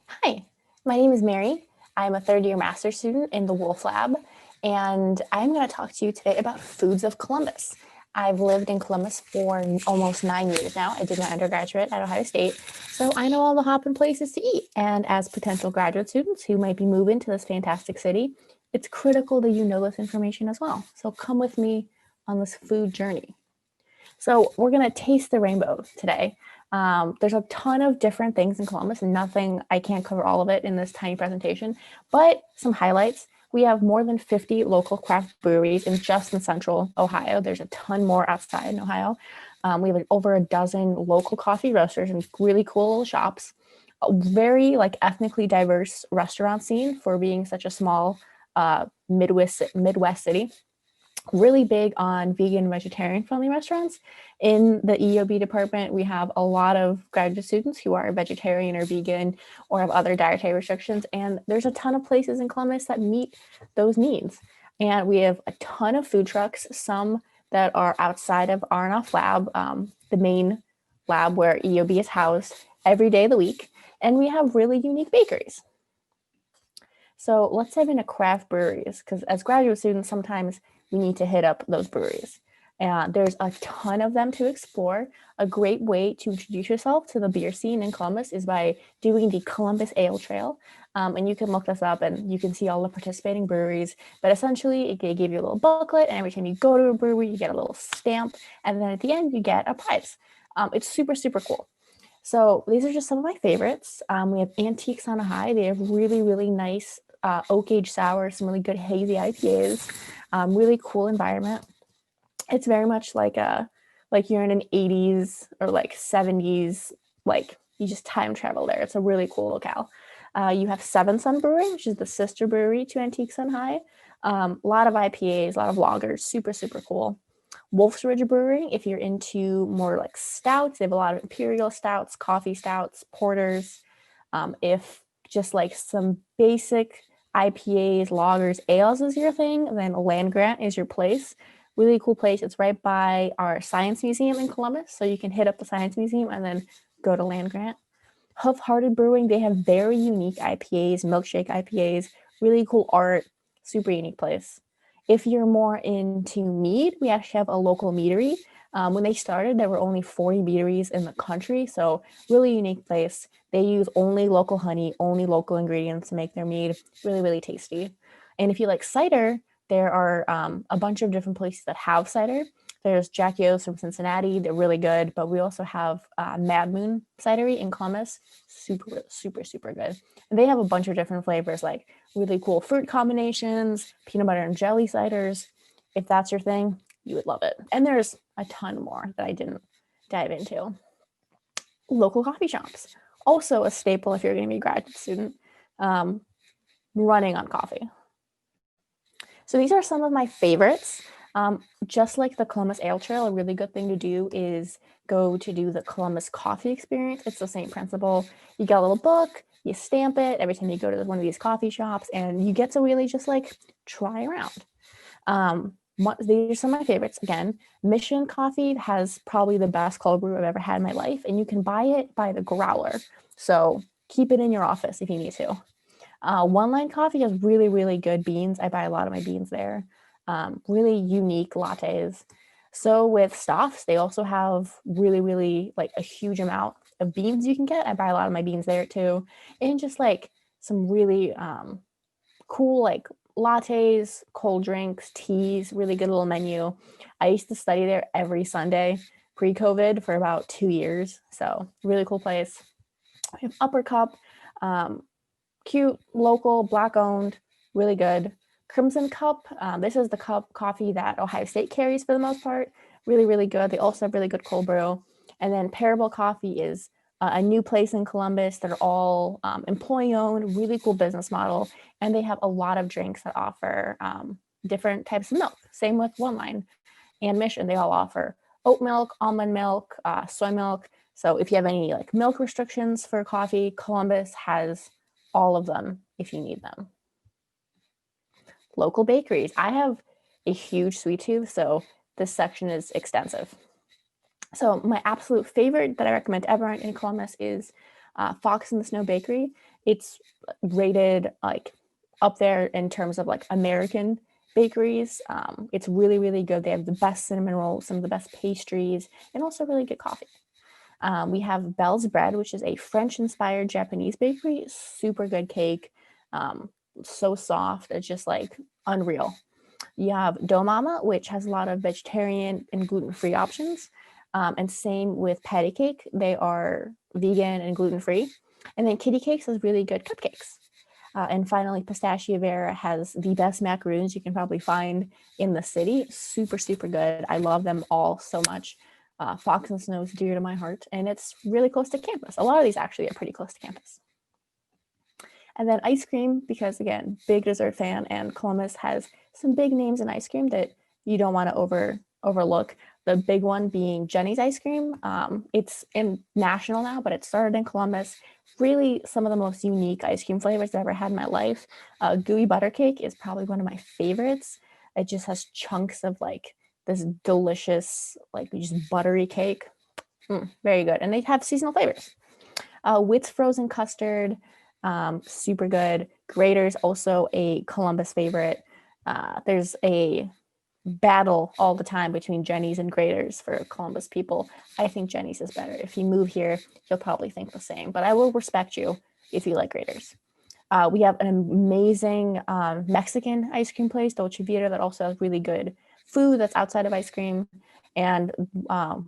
Hi, my name is Mary. I'm a third year master's student in the Wolf Lab, and I'm going to talk to you today about foods of Columbus. I've lived in Columbus for almost 9 years now. I did my undergraduate at Ohio State, so I know all the hopping places to eat. And as potential graduate students who might be moving to this fantastic city, it's critical that you know this information as well. So come with me on this food journey. So we're going to taste the rainbow today. There's a ton of different things in Columbus, and I can't cover all of it in this tiny presentation, but some highlights. We have more than 50 local craft breweries in central Ohio. There's a ton more outside in Ohio. We have over a dozen local coffee roasters and really cool little shops. A very ethnically diverse restaurant scene for being such a small Midwest city. Really big on vegan and vegetarian friendly restaurants. In the EOB department, we have a lot of graduate students who are vegetarian or vegan or have other dietary restrictions. And there's a ton of places in Columbus that meet those needs. And we have a ton of food trucks, some that are outside of Arnoff Lab, the main lab where EOB is housed every day of the week. And we have really unique bakeries. So let's dive into craft breweries, because as graduate students, sometimes we need to hit up those breweries. And there's a ton of them to explore. A great way to introduce yourself to the beer scene in Columbus is by doing the Columbus Ale Trail. And you can look this up and you can see all the participating breweries. But essentially, it give you a little booklet, and every time you go to a brewery, you get a little stamp. And then at the end, you get a prize. It's super, super cool. So these are just some of my favorites. We have Antiques on a High. They have really, really nice oak age sours, some really good hazy IPAs, really cool environment. It's very much like you're in an 80s or 70s, you just time travel there. It's a really cool locale. You have Seven Sun Brewing, which is the sister brewery to Antiques on High. A lot of IPAs, a lot of lagers, super, super cool. Wolf's Ridge Brewing, if you're into more like stouts, they have a lot of imperial stouts, coffee stouts, porters. If just like some basic IPAs, lagers, ales is your thing, then Land Grant is your place. Really cool place. It's right by our Science Museum in Columbus, so you can hit up the Science Museum and then go to Land Grant. Hoof Hearted Brewing, they have very unique IPAs, milkshake IPAs, really cool art, super unique place. If you're more into mead, we actually have a local meadery. When they started, there were only 40 meaderies in the country, so really unique place. They use only local honey, only local ingredients to make their mead. Really, really tasty. And if you like cider, there are a bunch of different places that have cider. There's Jack Yo's from Cincinnati. They're really good. But we also have Mad Moon Cidery in Columbus. Super, super, super good. And they have a bunch of different flavors, like really cool fruit combinations, peanut butter and jelly ciders. If that's your thing, you would love it. And there's a ton more that I didn't dive into. Local coffee shops. Also a staple if you're going to be a graduate student. Running on coffee. So these are some of my favorites. Just like the Columbus Ale Trail, a really good thing to do is go to do the Columbus Coffee Experience. It's the same principle. You get a little book, you stamp it every time you go to one of these coffee shops, and you get to really just try around. These are some of my favorites. Again, Mission Coffee has probably the best cold brew I've ever had in my life, and you can buy it by the growler. So keep it in your office if you need to. One Line Coffee has really, really good beans. I buy a lot of my beans there. Really unique lattes. So with Stoffs, they also have really, really a huge amount of beans you can get. I buy a lot of my beans there too. And just some really cool lattes, cold drinks, teas, really good little menu. I used to study there every Sunday pre-COVID for about 2 years. So really cool place. We have Upper Cup. Cute, local, black owned, really good. Crimson Cup, this is the cup coffee that Ohio State carries for the most part. Really, really good. They also have really good cold brew. And then Parable Coffee is a new place in Columbus that are all employee owned, really cool business model. And they have a lot of drinks that offer different types of milk. Same with One Line and Mission. They all offer oat milk, almond milk, soy milk. So if you have any milk restrictions for coffee, Columbus has all of them if you need them. Local bakeries. I have a huge sweet tooth, so this section is extensive. So my absolute favorite that I recommend everyone in Columbus is Fox in the Snow Bakery. It's rated like up there in terms of like American bakeries. It's really, really good. They have the best cinnamon rolls, some of the best pastries, and also really good coffee. We have Bell's Bread, which is a French-inspired Japanese bakery. Super good cake, um, so soft. It's just like unreal. You have Dough Mama, which has a lot of vegetarian and gluten-free options. And same with Patty Cake. They are vegan and gluten-free. And then Kitty Cakes has really good cupcakes. And finally, Pistachio Vera has the best macaroons you can probably find in the city. Super, super good. I love them all so much. Fox and Snow is dear to my heart, and it's really close to campus. A lot of these actually are pretty close to campus. And then ice cream, because again, big dessert fan, and Columbus has some big names in ice cream that you don't want to overlook. The big one being Jenny's ice cream. It's in national now, but it started in Columbus. Really, some of the most unique ice cream flavors I've ever had in my life. Gooey butter cake is probably one of my favorites. It just has chunks of like this delicious, like just buttery cake. Very good. And they have seasonal flavors. Wits frozen custard, super good. Grater's also a Columbus favorite. There's a battle all the time between Jenny's and Grater's for Columbus people. I think Jenny's is better. If you move here, you'll probably think the same, but I will respect you if you like Grater's. We have an amazing Mexican ice cream place, Dolce Vita, that also has really good food that's outside of ice cream. And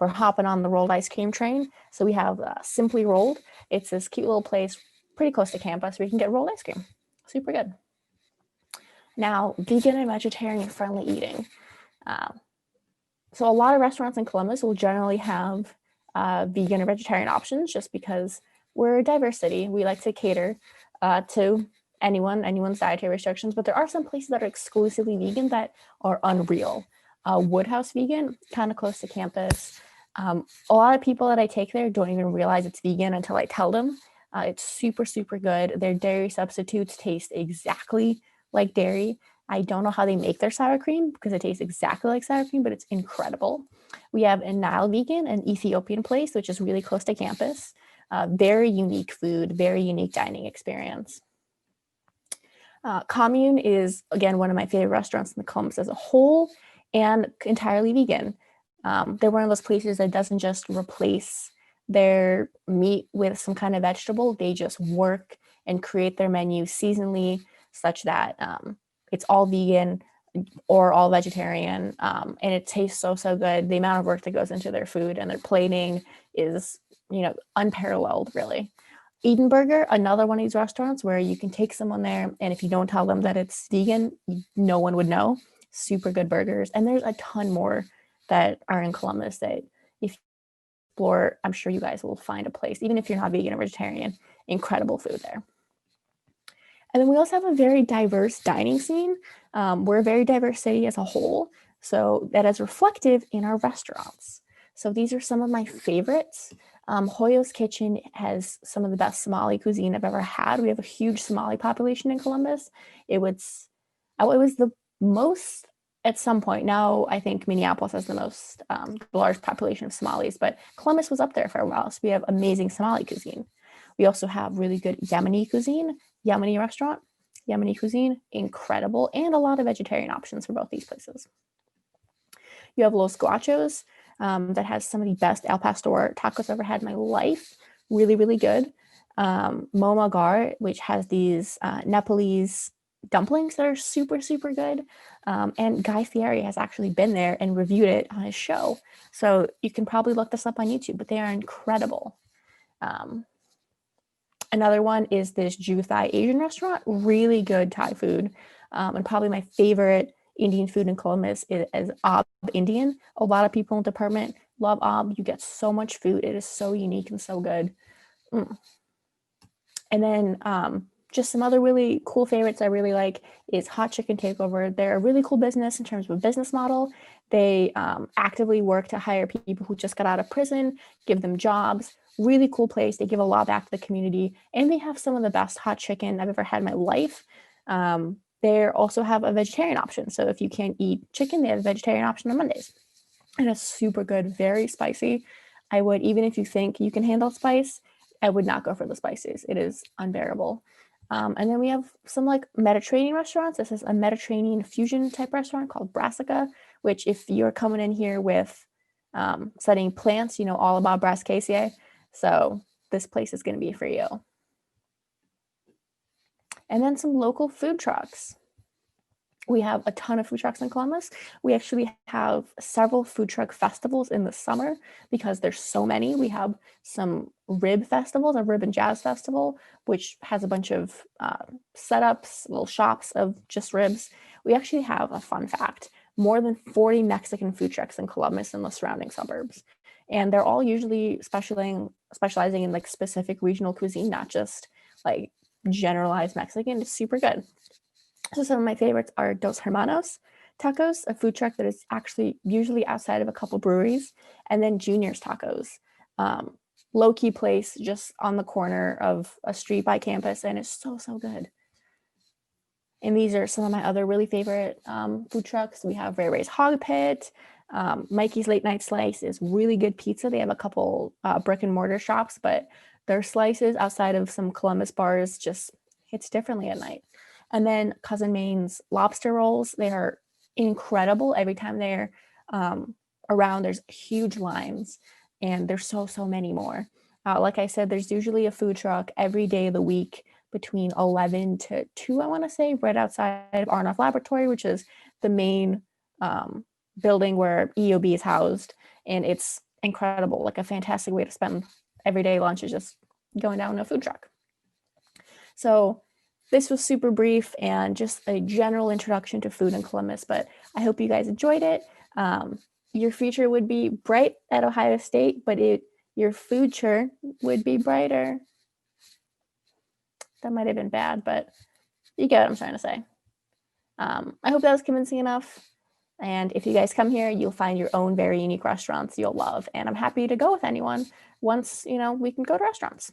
we're hopping on the rolled ice cream train. So we have Simply Rolled. It's this cute little place pretty close to campus where you can get rolled ice cream. Super good. Now, vegan and vegetarian friendly eating. So a lot of restaurants in Columbus will generally have vegan or vegetarian options just because we're a diverse city. We like to cater to anyone's dietary restrictions, but there are some places that are exclusively vegan that are unreal. Woodhouse Vegan, kind of close to campus. A lot of people that I take there don't even realize it's vegan until I tell them. It's super, super good. Their dairy substitutes taste exactly like dairy. I don't know how they make their sour cream because it tastes exactly like sour cream, but it's incredible. We have a Nile Vegan, an Ethiopian place, which is really close to campus. Very unique food, very unique dining experience. Commune is, again, one of my favorite restaurants in the Columbus as a whole and entirely vegan. They're one of those places that doesn't just replace their meat with some kind of vegetable. They just work and create their menu seasonally such that it's all vegan or all vegetarian, and it tastes so, so good. The amount of work that goes into their food and their plating is, unparalleled, really. Eden Burger, another one of these restaurants where you can take someone there, and if you don't tell them that it's vegan, no one would know. Super good burgers. And there's a ton more that are in Columbus that if you explore, I'm sure you guys will find a place, even if you're not vegan or vegetarian, incredible food there. And then we also have a very diverse dining scene. We're a very diverse city as a whole, so that is reflective in our restaurants. So these are some of my favorites. Hoyo's Kitchen has some of the best Somali cuisine I've ever had. We have a huge Somali population in Columbus. It was the most at some point. Now I think Minneapolis has the most large population of Somalis, but Columbus was up there for a while. So we have amazing Somali cuisine. We also have really good Yemeni cuisine, Yemeni restaurant, Yemeni cuisine, incredible, and a lot of vegetarian options for both these places. You have Los Guachos, that has some of the best al pastor tacos I've ever had in my life. Really, really good. Moma Gar, which has these Nepalese dumplings that are super, super good. And Guy Fieri has actually been there and reviewed it on his show. So you can probably look this up on YouTube, but they are incredible. Another one is this Jew Thai Asian restaurant, really good Thai food. And probably my favorite Indian food in Columbus is Ob Indian. A lot of people in the department love Ob. You get so much food. It is so unique and so good. And then just some other really cool favorites I really like is Hot Chicken Takeover. They're a really cool business in terms of a business model. They actively work to hire people who just got out of prison, give them jobs. Really cool place. They give a lot back to the community, and they have some of the best hot chicken I've ever had in my life. They also have a vegetarian option. So if you can't eat chicken, they have a vegetarian option on Mondays. And it's super good, very spicy. I would, even if you think you can handle spice, I would not go for the spices. It is unbearable. And then we have some like Mediterranean restaurants. This is a Mediterranean fusion type restaurant called Brassica, which if you're coming in here with studying plants, you know all about Brassicaceae. So this place is going to be for you. And then some local food trucks. We have a ton of food trucks in Columbus. We actually have several food truck festivals in the summer because there's so many. We have some rib festivals, a rib and jazz festival, which has a bunch of setups, little shops of just ribs. We actually have a fun fact, more than 40 Mexican food trucks in Columbus and the surrounding suburbs. And they're all usually specializing in like specific regional cuisine, not just like generalized Mexican. It's super good. So some of my favorites are Dos Hermanos Tacos, a food truck that is actually usually outside of a couple breweries, and then Junior's Tacos, low-key place just on the corner of a street by campus, and it's so good. And these are some of my other really favorite food trucks. We have Ray Ray's Hog Pit. Mikey's Late Night Slice is really good pizza. They have a couple brick and mortar shops, but their slices outside of some Columbus bars just hits differently at night. And then Cousin Maine's lobster rolls, they are incredible. Every time they're around, there's huge lines, and there's so many more. Like I said, there's usually a food truck every day of the week between 11 to 2, I want to say, right outside of Arnoff Laboratory, which is the main building where EOB is housed. And it's incredible, like a fantastic way to spend everyday lunch is just going down to a food truck. So this was super brief and just a general introduction to food in Columbus, but I hope you guys enjoyed it. Your future would be bright at Ohio State, but your future would be brighter. That might have been bad, but you get what I'm trying to say. I hope that was convincing enough. And if you guys come here, you'll find your own very unique restaurants you'll love. And I'm happy to go with anyone once, we can go to restaurants.